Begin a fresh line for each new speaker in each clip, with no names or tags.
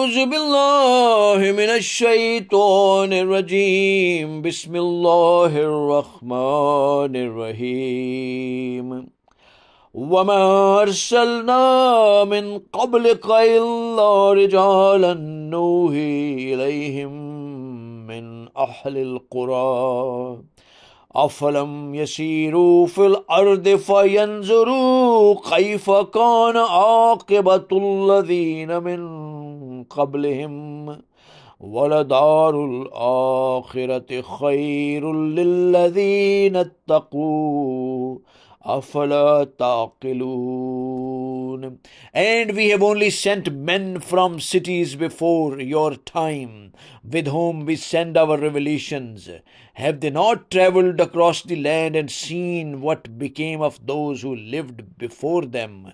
أعوذ بالله من الشيطان الرجيم بسم الله الرحمن الرحيم وما أرسلنا من قبلك إلا رجالا نوحي إليهم من أهل القرى أفلم يسيروا في الأرض فينظروا كيف كان عاقبة الذين من قبلهم ولدار الآخرة خير للذين اتقوا أفلا تعقلون. And we have only sent men from cities before your time, with whom we send our revelations. Have they not travelled across the land and seen what became of those who lived before them?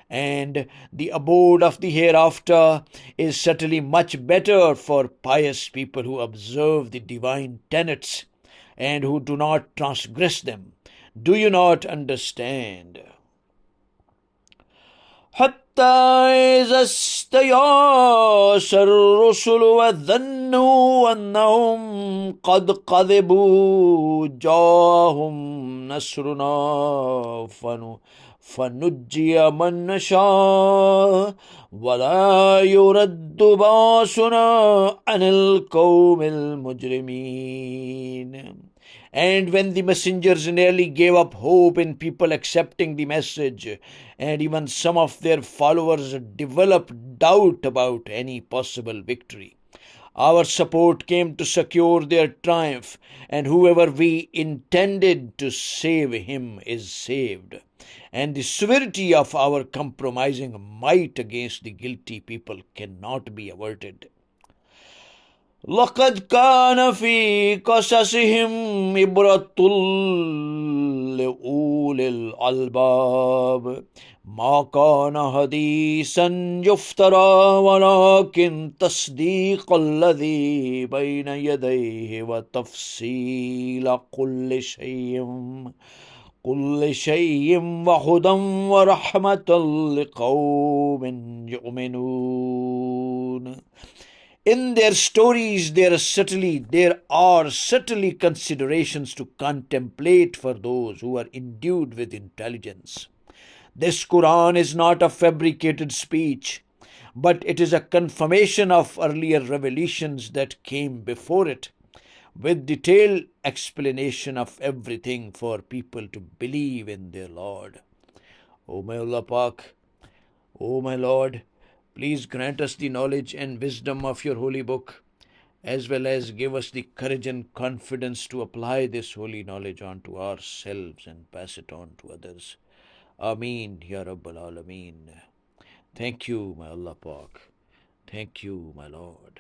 And the abode of the hereafter is certainly much better for pious people who observe the divine tenets and who do not transgress them. Do you not understand? حتى إذا استيأس الرسل وظنوا أنهم قد كذبوا جاءهم نصرنا فنجي من نشاء ولا يرد بأسنا عن القوم المجرمين. And when the messengers nearly gave up hope in people accepting the message, and even some of their followers developed doubt about any possible victory, our support came to secure their triumph, and whoever we intended to save him is saved. And the severity of our compromising might against the guilty people cannot be averted. لقد كان في قصصهم عبرة لأولي الألباب ما كان حديثا يفترى ولكن تصديق الذي بين يديه وتفصيل كل شيء وهدى ورحمة لقوم يؤمنون. In their stories, there are certainly considerations to contemplate for those who are endued with intelligence. This Quran is not a fabricated speech, but it is a confirmation of earlier revelations that came before it, with detailed explanation of everything for people to believe in their Lord. O my Allah Pak, O my Lord, please grant us the knowledge and wisdom of your holy book, as well as give us the courage and confidence to apply this holy knowledge onto ourselves and pass it on to others. Ameen, Ya Rabbal Alameen. Thank you, my Allah Pak. Thank you, my Lord.